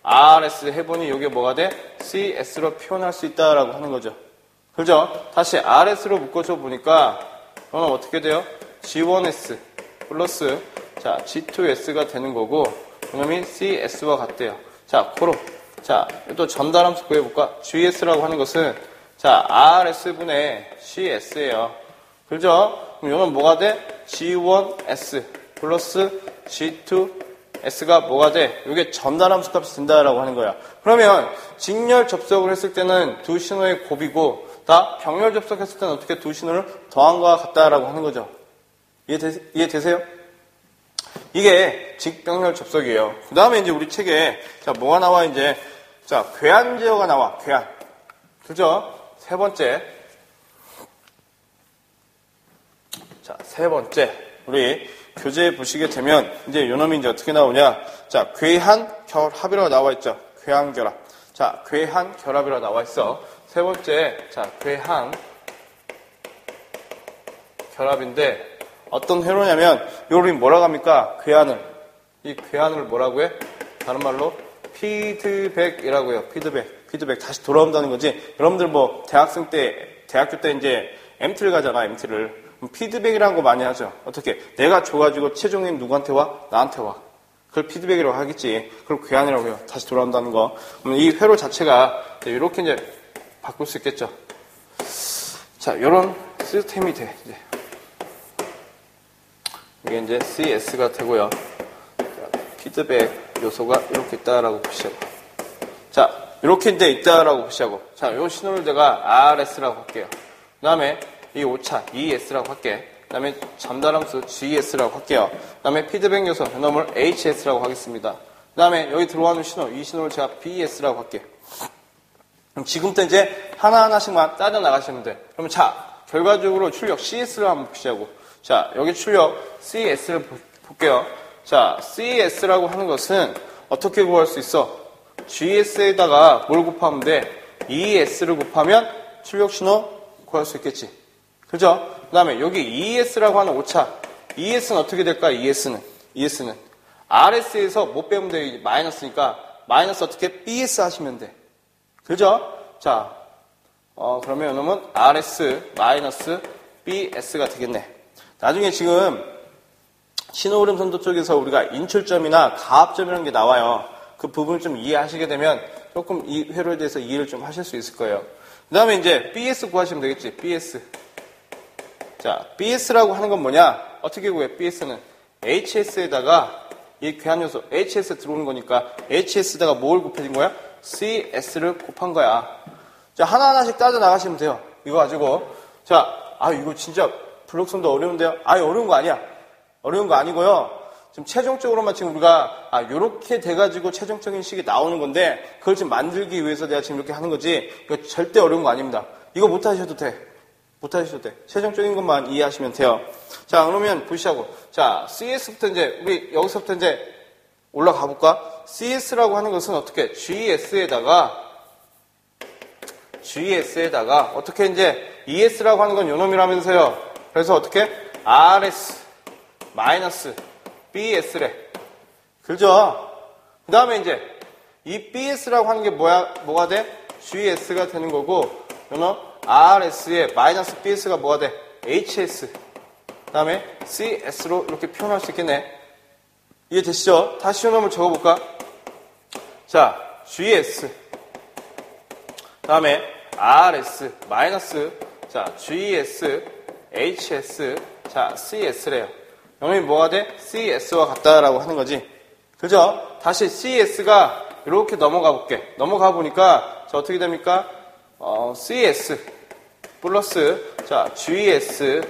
RS 해보니 이게 뭐가 돼? CS로 표현할 수 있다라고 하는 거죠. 그죠? 다시 RS로 묶어줘 보니까 그럼 어떻게 돼요? G1S 플러스 자, G2S가 되는 거고 그놈이 CS와 같대요. 자, 고로. 자, 또 전달함수 구해볼까? GS라고 하는 것은 자, RS분의 CS예요. 그죠? 그럼 이건 뭐가 돼? G1S 플러스 G2S가 뭐가 돼? 이게 전달함수 값이 된다라고 하는 거야. 그러면 직렬 접속을 했을 때는 두 신호의 곱이고 다 병렬 접속했을 때는 어떻게 두 신호를 더한 거와 같다라고 하는 거죠. 이해되세요? 이게 직병렬 접속이에요. 그 다음에 이제 우리 책에 자, 뭐가 나와 이제 자, 궤안 제어가 나와. 궤안. 그죠? 세 번째. 자, 세 번째. 우리 교재 보시게 되면 이제 요놈이 이제 어떻게 나오냐? 자, 궤한 결합이라고 나와 있죠. 궤한 결합. 자, 궤한 결합이라고 나와 있어. 세 번째. 자, 궤한 결합인데 어떤 회로냐면, 요리 뭐라고 합니까? 궤하늘. 이 궤하늘을 뭐라고 해? 다른 말로 피드백이라고 해요. 피드백. 다시 돌아온다는 거지. 여러분들 뭐, 대학교 때 이제 MT를 가잖아, MT를. 피드백이라는 거 많이 하죠. 어떻게? 내가 줘가지고 최종님 누구한테 와? 나한테 와. 그걸 피드백이라고 하겠지. 그걸 궤하늘이라고 해요. 다시 돌아온다는 거. 이 회로 자체가 이렇게 이제 바꿀 수 있겠죠. 자, 요런 시스템이 돼, 이제. 이게 이제 CS가 되고요. 자, 피드백 요소가 이렇게 있다라고 보시고. 자, 이렇게 이제 있다라고 보시고. 자, 요 신호를 내가 RS라고 할게요. 그 다음에 이 오차 ES라고 할게. 그 다음에 전달함수 GS라고 할게요. 그 다음에 피드백 요소 이놈을 HS라고 하겠습니다. 그 다음에 여기 들어가는 신호, 이 신호를 제가 BS라고 할게요. 그럼 지금부터 이제 하나하나씩만 따져 나가시면 돼. 그러면 자, 결과적으로 출력 CS를 한번 보시자고. 자, 여기 출력 CS를 볼게요. 자, CS라고 하는 것은 어떻게 구할 수 있어? GS에다가 뭘 곱하면 돼? ES를 곱하면 출력 신호 구할 수 있겠지. 그죠? 그 다음에 여기 ES라고 하는 오차. ES는 어떻게 될까? ES는 RS에서 못 빼면 돼. 마이너스니까 마이너스 어떻게? BS 하시면 돼. 그죠? 자, 그러면 이놈은 RS 마이너스 BS가 되겠네. 나중에 지금 신호흐름 선도 쪽에서 우리가 인출점이나 가압점이라는 게 나와요. 그 부분을 좀 이해하시게 되면 조금 이 회로에 대해서 이해를 좀 하실 수 있을 거예요. 그 다음에 이제 BS 구하시면 되겠지. BS. 자, BS라고 하는 건 뭐냐? 어떻게 구해? BS는 HS에다가 이 괴한 요소 HS 들어오는 거니까 HS에다가 뭘 곱해진 거야? CS를 곱한 거야. 자, 하나하나씩 따져 나가시면 돼요. 이거 가지고. 자, 이거 진짜 블록선도 어려운데요? 어려운 거 아니야. 어려운 거 아니고요. 지금 최종적으로만 지금 우리가 요렇게 돼가지고 최종적인 식이 나오는 건데 그걸 지금 만들기 위해서 내가 지금 이렇게 하는 거지. 이거 절대 어려운 거 아닙니다. 이거 못 하셔도 돼. 최종적인 것만 이해하시면 돼요. 자, 그러면 보시자고. 자, CS부터 이제 우리 여기서부터 이제 올라가 볼까? CS라고 하는 것은 어떻게? GS에다가 어떻게 이제 ES라고 하는 건 요놈이라면서요. 그래서 어떻게? RS 마이너스 BS래. 그죠? 그 다음에 이제 이 BS라고 하는 게 뭐가 돼? GS가 되는 거고, 요놈 RS에 마이너스 BS가 뭐가 돼? HS. 그 다음에 CS로 이렇게 표현할 수 있겠네. 이해되시죠? 다시 요놈을 적어볼까? 자, GS. 그 다음에 RS 마이너스 자, GS, HS, 자, CS래요. 요놈이 뭐가 돼? CS와 같다라고 하는 거지. 그죠? 다시 CS가 이렇게 넘어가 볼게. 넘어가 보니까 자, 어떻게 됩니까? CS 플러스 자, GS,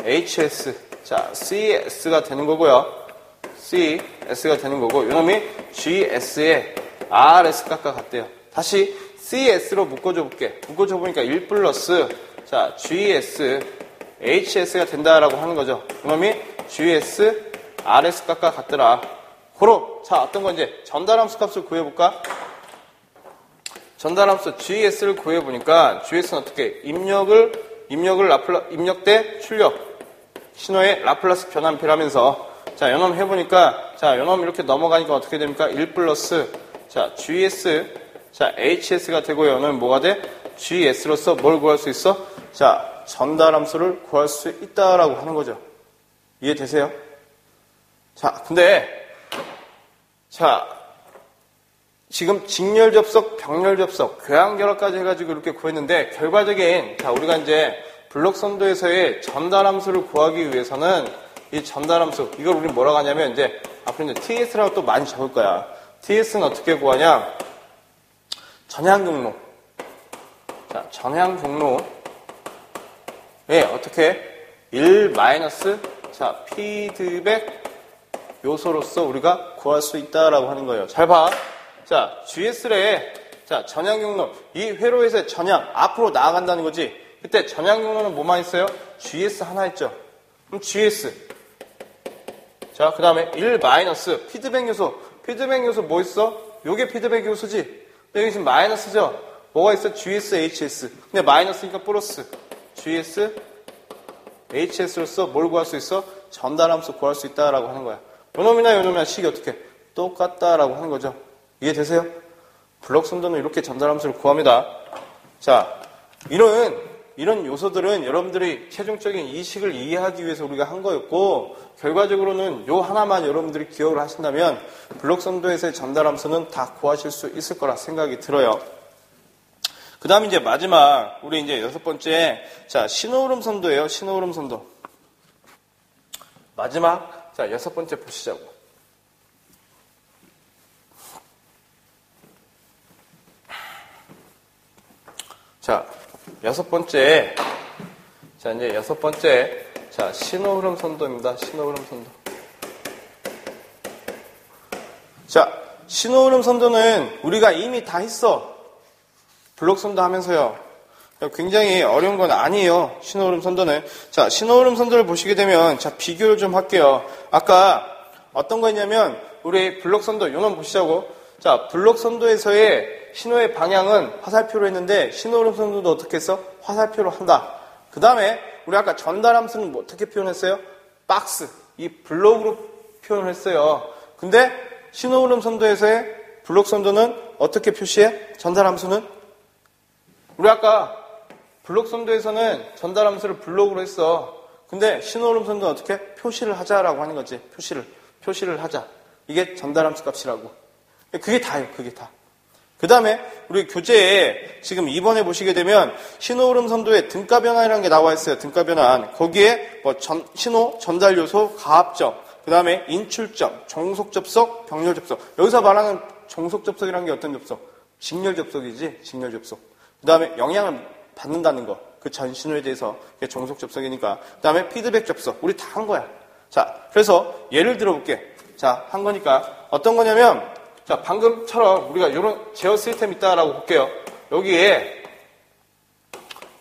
HS, 자, CS가 되는 거고요. CS가 되는 거고, 이놈이 GS에 RS 깎아 같대요. 다시 CS로 묶어줘 볼게. 묶어줘 보니까 1 플러스 자, GS, HS가 된다라고 하는 거죠. 이놈이 GS, RS 깎아 같더라. 고로 자, 어떤 건 이제 전달함수 값을 구해볼까? 전달함수 GS를 구해보니까 GS는 어떻게 입력을 입력 대 출력 신호의 라플라스 변환표라면서 자, 요놈 해보니까 자, 요놈 이렇게 넘어가니까 어떻게 됩니까? 1 플러스 자, GS 자, HS가 되고 요놈은 뭐가 돼? GS로서 뭘 구할 수 있어? 자, 전달함수를 구할 수 있다라고 하는 거죠. 이해되세요? 자, 근데 자, 지금 직렬 접속, 병렬 접속, 교양 결합까지 해가지고 이렇게 구했는데 결과적인 자, 우리가 이제 블록 선도에서의 전달함수를 구하기 위해서는 이 전달함수 이걸 우리 뭐라고 하냐면 이제 앞으로 이제 TS라고 또 많이 적을 거야. TS는 어떻게 구하냐? 전향경로. 자, 전향경로. 예, 어떻게? 1 마이너스 자, 피드백 요소로서 우리가 구할 수 있다라고 하는 거예요. 잘 봐. 자, GS래. 자, 전향경로. 이 회로에서의 전향, 앞으로 나아간다는 거지. 그때 전향경로는 뭐만 있어요? GS 하나 있죠. 그럼 GS. 자, 그 다음에 1 마이너스 피드백 요소. 피드백 요소 뭐 있어? 요게 피드백 요소지. 근데 여기 지금 마이너스죠? 뭐가 있어? GS, HS. 근데 마이너스니까 플러스. GS, HS로서 뭘 구할 수 있어? 전달함수 구할 수 있다라고 하는 거야. 요놈이나 요놈이나 식이 어떻게? 똑같다라고 하는 거죠. 이해되세요? 블록선도는 이렇게 전달함수를 구합니다. 자, 이런 요소들은 여러분들이 최종적인 이 식을 이해하기 위해서 우리가 한 거였고, 결과적으로는 요 하나만 여러분들이 기억을 하신다면 블록선도에서의 전달함수는 다 구하실 수 있을 거라 생각이 들어요. 그 다음 이제 마지막, 우리 이제 6번째, 자, 신호흐름 선도예요. 신호흐름 선도. 마지막, 자, 6번째 보시자고. 자, 6번째. 자, 이제 6번째. 자, 신호흐름 선도입니다. 신호흐름 선도. 자, 신호흐름 선도는 우리가 이미 다 했어. 블록 선도 하면서요. 굉장히 어려운 건 아니에요. 신호흐름 선도는. 자, 신호흐름 선도를 보시게 되면, 자, 비교를 좀 할게요. 아까 어떤 거였냐면, 우리 블록 선도, 요놈 보시자고. 자, 블록 선도에서의 신호의 방향은 화살표로 했는데, 신호흐름 선도도 어떻게 했어? 화살표로 한다. 그 다음에, 우리 아까 전달함수는 뭐 어떻게 표현했어요? 박스. 이 블록으로 표현을 했어요. 근데, 신호흐름 선도에서의 블록 선도는 어떻게 표시해? 전달함수는? 우리 아까 블록 선도에서는 전달함수를 블록으로 했어. 근데 신호흐름 선도는 어떻게? 표시를 하자라고 하는 거지. 표시를 하자. 이게 전달함수 값이라고. 그게 다예요. 그게 다. 그 다음에 우리 교재에 지금 2번에 보시게 되면 신호흐름 선도에 등가 변환이라는 게 나와 있어요. 등가 변환. 거기에 뭐 신호, 전달 요소, 가압점, 그 다음에 인출점, 종속 접속, 병렬 접속. 여기서 말하는 종속 접속이라는 게 어떤 접속? 직렬 접속이지. 직렬 접속. 그 다음에 영향을 받는다는 거. 그 전 신호에 대해서. 그게 종속 접속이니까. 그 다음에 피드백 접속. 우리 다 한 거야. 자, 그래서 예를 들어볼게. 자, 한 거니까. 어떤 거냐면, 자, 방금처럼 우리가 이런 제어 시스템 있다라고 볼게요. 여기에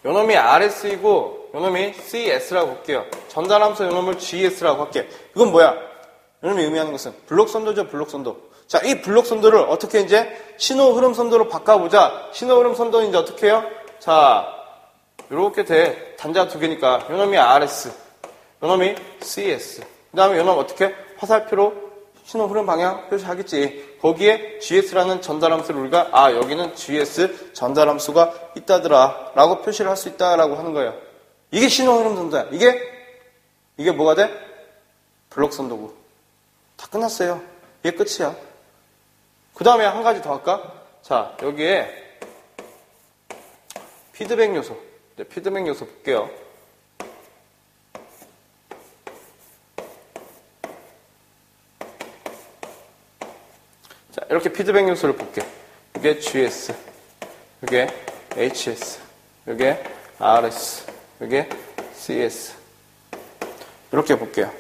요놈이 RS이고 요놈이 CS라고 볼게요. 전달함수 요놈을 GS라고 할게. 이건 뭐야? 요놈이 의미하는 것은 블록 선도죠, 블록 선도. 자, 이 블록 선도를 어떻게 이제 신호 흐름 선도로 바꿔보자. 신호 흐름 선도는 이제 어떻게 해요? 자, 요렇게 돼. 단자가 두 개니까 요놈이 RS, 요놈이 CS. 그 다음에 요놈 어떻게? 화살표로 신호 흐름 방향 표시하겠지. 거기에 GS라는 전달함수를 우리가 여기는 GS 전달함수가 있다더라 라고 표시를 할 수 있다라고 하는 거예요. 이게 신호 흐름 선도야. 이게 뭐가 돼? 블록 선도고. 다 끝났어요. 이게 끝이야. 그 다음에 한 가지 더 할까? 자, 여기에 피드백 요소. 피드백 요소 볼게요. 자, 이렇게 피드백 요소를 볼게. 이게 GS, 이게 HS, 이게 RS, 이게 CS. 이렇게 볼게요.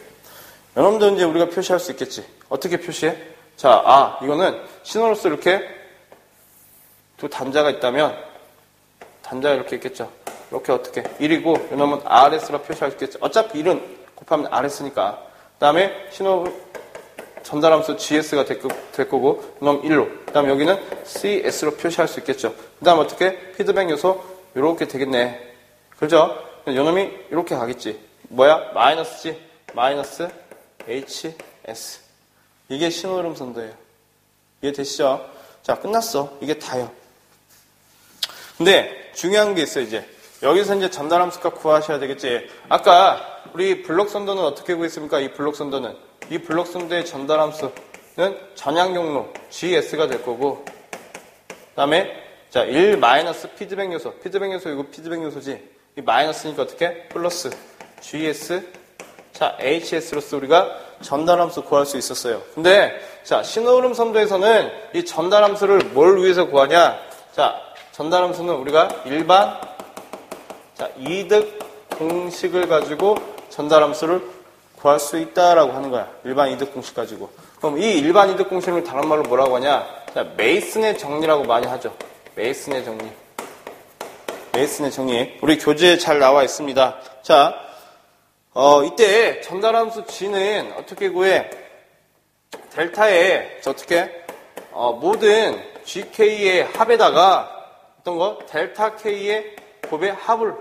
여러분들 이제 우리가 표시할 수 있겠지. 어떻게 표시해? 자, 이거는 신호로서 이렇게 두 단자가 있다면, 단자가 이렇게 있겠죠. 이렇게 어떻게? 1이고, 이놈은 RS로 표시할 수 있겠죠. 어차피 1은 곱하면 RS니까. 그 다음에 신호 전달함수 GS가 될 거고, 이놈 1로. 그 다음에 여기는 CS로 표시할 수 있겠죠. 그 다음 어떻게? 피드백 요소, 이렇게 되겠네. 그죠? 이놈이 이렇게 가겠지. 뭐야? 마이너스 G, 마이너스 HS. 이게 신호흐름 선도예요. 이해되시죠? 자, 끝났어. 이게 다요. 근데 중요한 게 있어요, 이제. 여기서 이제 전달함수 값 구하셔야 되겠지. 아까 우리 블록 선도는 어떻게 구했습니까? 이 블록 선도는. 이 블록 선도의 전달함수는 전향 경로 GS가 될 거고, 그 다음에 자, 1 마이너스 피드백 요소. 피드백 요소, 이거 피드백 요소지. 이 마이너스니까 어떻게? 플러스 GS. 자, HS로서 우리가 전달함수 구할 수 있었어요. 근데, 자, 신호흐름 선도에서는 이 전달함수를 뭘 위해서 구하냐? 자, 전달함수는 우리가 일반, 자, 이득 공식을 가지고 전달함수를 구할 수 있다라고 하는 거야. 일반 이득 공식 가지고. 그럼 이 일반 이득 공식을 다른 말로 뭐라고 하냐? 자, 메이슨의 정리라고 많이 하죠. 메이슨의 정리. 메이슨의 정리. 우리 교재에 잘 나와 있습니다. 자, 이때 전달함수 G는 어떻게 구해? 델타에 어떻게? 모든 GK의 합에다가 어떤 거? 델타 K의 곱의 합을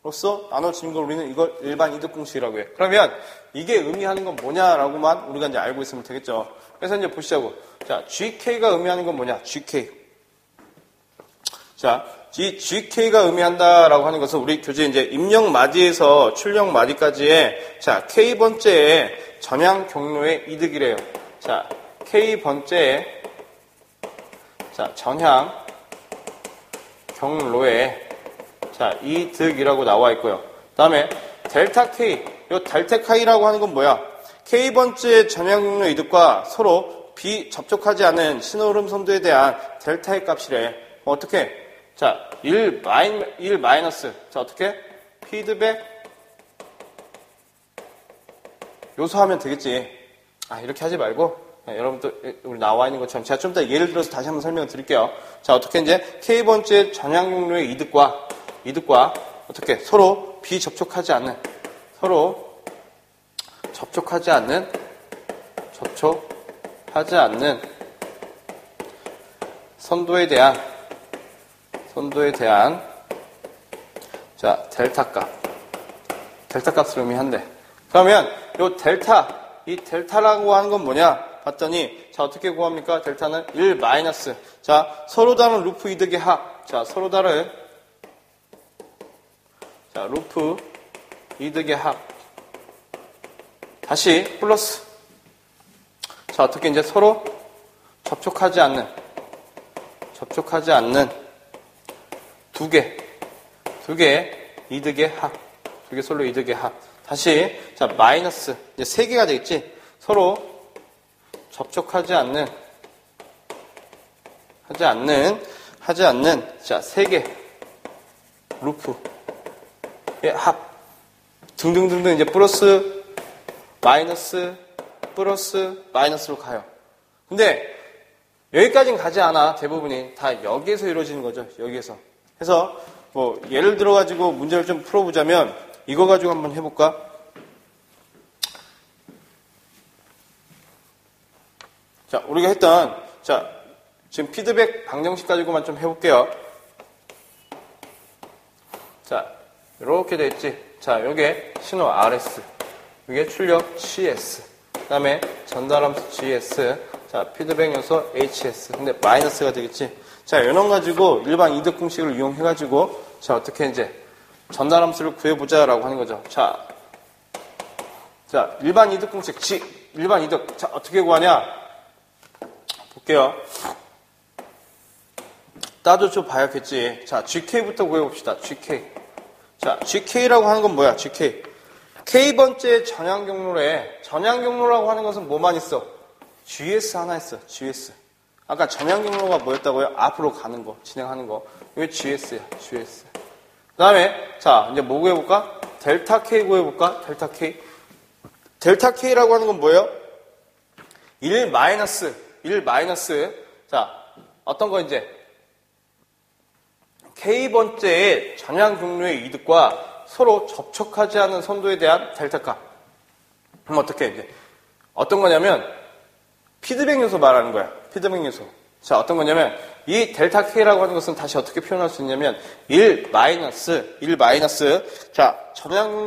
로서 나눠지는 걸 우리는 이걸 일반 이득 공식이라고 해. 그러면 이게 의미하는 건 뭐냐라고만 우리가 이제 알고 있으면 되겠죠. 그래서 이제 보시자고. 자, GK가 의미하는 건 뭐냐? GK. 자, 이 GK가 의미한다라고 하는 것은 우리 교재 이제 입력 마디에서 출력 마디까지의 자, K번째의 전향 경로의 이득이래요. 자, K번째의 자, 전향 경로의 자, 이득이라고 나와 있고요. 그 다음에 델타 K. 이 델타 K라고 하는 건 뭐야? K번째 전향 경로 이득과 서로 비접촉하지 않은 신호흐름 선도에 대한 델타의 값이래. 어떻게? 자, 1 마이너스. 자, 어떻게? 피드백 요소 하면 되겠지. 아, 이렇게 하지 말고. 여러분들, 우리 나와 있는 것처럼. 제가 좀 이따 예를 들어서 다시 한번 설명을 드릴게요. 자, 어떻게 이제 K번째 전향 경로의 이득과 어떻게? 서로 비접촉하지 않는, 접촉하지 않는 선도에 대한 자, 델타 값을 의미한대. 그러면 이 델타라고 하는 건 뭐냐? 봤더니 자, 어떻게 구합니까? 델타는 1 마이너스. 자, 서로 다른 루프 이득의 합. 자, 서로 다른 자, 루프 이득의 합. 다시 플러스. 자, 어떻게 이제 서로 접촉하지 않는 두 개 이득의 합. 두 개 솔로 이득의 합. 다시 자, 마이너스. 이제 세 개가 되겠지. 서로 접촉하지 않는 자, 세 개 루프의 합. 등등등등 이제 플러스 마이너스로 가요. 근데 여기까지는 가지 않아. 대부분이 다 여기에서 이루어지는 거죠. 여기에서. 그래서 뭐 예를 들어 가지고 문제를 좀 풀어보자면 이거 가지고 한번 해볼까? 자, 우리가 했던 자, 지금 피드백 방정식 가지고만 좀 해볼게요. 자, 이렇게 돼 있지. 자, 요게 신호 RS, 이게 출력 CS, 그 다음에 전달함수 GS, 자, 피드백 요소 HS. 근데 마이너스가 되겠지. 자, 이런 가지고 일반 이득 공식을 이용해가지고 자, 어떻게 이제 전달함수를 구해보자라고 하는 거죠. 자, 일반 이득 공식, 일반 이득. 자, 어떻게 구하냐? 볼게요. 따져줘 봐야겠지. 자, GK부터 구해봅시다. GK. 자, GK라고 하는 건 뭐야? GK. K번째 전향 경로래. 전향 경로라고 하는 것은 뭐만 있어? GS 하나 있어. GS. 아까 전향 경로가 뭐였다고요? 앞으로 가는 거, 진행하는 거. 이게 GS야. GS. 그 다음에, 자, 이제 뭐 구해볼까? 델타 K 구해볼까? 델타 K. 델타 K라고 하는 건 뭐예요? 1 마이너스. 자, 어떤 거 이제? K번째의 전향 경로의 이득과 서로 접촉하지 않은 선도에 대한 델타 값. 그럼 어떻게 이제? 어떤 거냐면, 피드백 요소 말하는 거야. 피드백 요소. 자, 어떤 거냐면, 이 델타 K라고 하는 것은 다시 어떻게 표현할 수 있냐면, 1 마이너스. 자, 전향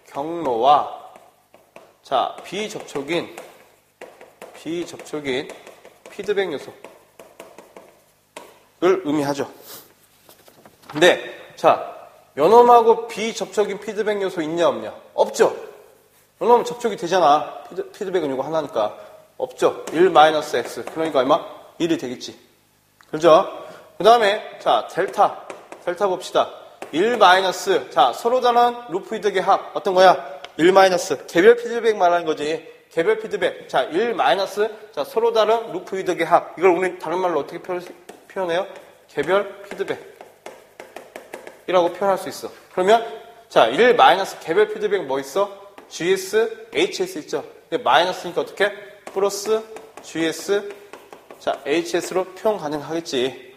경로와, 자, 비접촉인 피드백 요소를 의미하죠. 근데, 자, 요놈하고 비접촉인 피드백 요소 있냐, 없냐? 없죠? 요놈은 접촉이 되잖아. 피드백은 이거 하나니까. 없죠? 1-x. 그러니까 얼마? 1이 되겠지. 그죠? 그 다음에, 자, 델타 봅시다. 1 자, 서로 다른 루프 이득의 합. 어떤 거야? 1 개별 피드백 말하는 거지. 개별 피드백. 자, 1 자, 서로 다른 루프 이득의 합. 이걸 우리 다른 말로 어떻게 표현해요? 개별 피드백. 이라고 표현할 수 있어. 그러면, 자, 1 개별 피드백 뭐 있어? GS, HS 있죠? 근데 마이너스니까 어떻게? 플러스, GS, 자, HS로 표현 가능하겠지.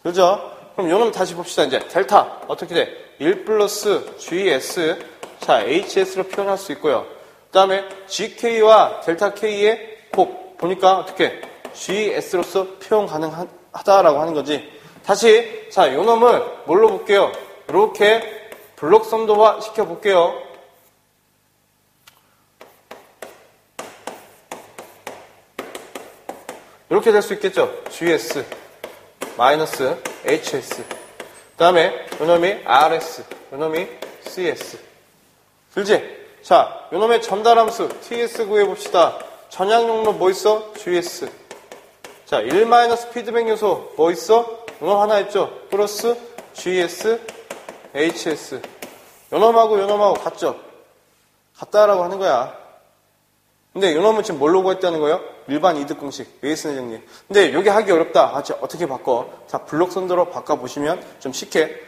그죠? 그럼 요놈 다시 봅시다, 이제. 델타. 어떻게 돼? 1 플러스 GS, 자, HS로 표현할 수 있고요. 그 다음에 GK와 델타 K의 곱. 보니까 어떻게? GS로서 표현 가능하다라고 하는 거지. 다시, 자, 요 놈을 뭘로 볼게요? 이렇게 블록선도화 시켜볼게요. 이렇게 될 수 있겠죠? GS, 마이너스 HS. 그 다음에 요놈이 RS, 요놈이 CS. 들지? 자, 요놈의 전달함수 TS 구해봅시다. 전향용로 뭐 있어? GS. 자, 1 피드백 요소 뭐 있어? 요놈 하나 있죠? 플러스 GS, HS. 요놈하고 같죠? 같다라고 하는 거야. 근데 요놈은 지금 뭘로 구했다는 거예요? 일반 이득 공식, 웨이슨의 정리. 근데 여기 하기 어렵다. 아, 어떻게 바꿔? 자, 블록선도로 바꿔보시면 좀 쉽게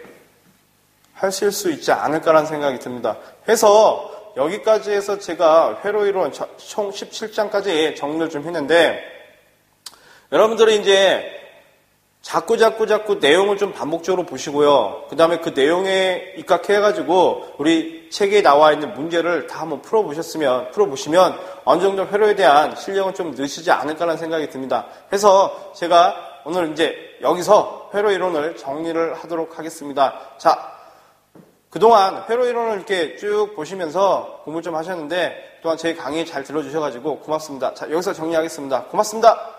하실 수 있지 않을까라는 생각이 듭니다. 해서 여기까지 해서 제가 회로이론 총 17장까지 정리를 좀 했는데, 여러분들이 이제 자꾸 내용을 좀 반복적으로 보시고요. 그 다음에 그 내용에 입각해가지고 우리 책에 나와 있는 문제를 다 한번 풀어보시면 어느 정도 회로에 대한 실력은 좀 느시지 않을까라는 생각이 듭니다. 해서 제가 오늘 이제 여기서 회로 이론을 정리를 하도록 하겠습니다. 자, 그동안 회로 이론을 이렇게 쭉 보시면서 공부 좀 하셨는데, 그동안 제 강의 잘 들어주셔가지고 고맙습니다. 자, 여기서 정리하겠습니다. 고맙습니다.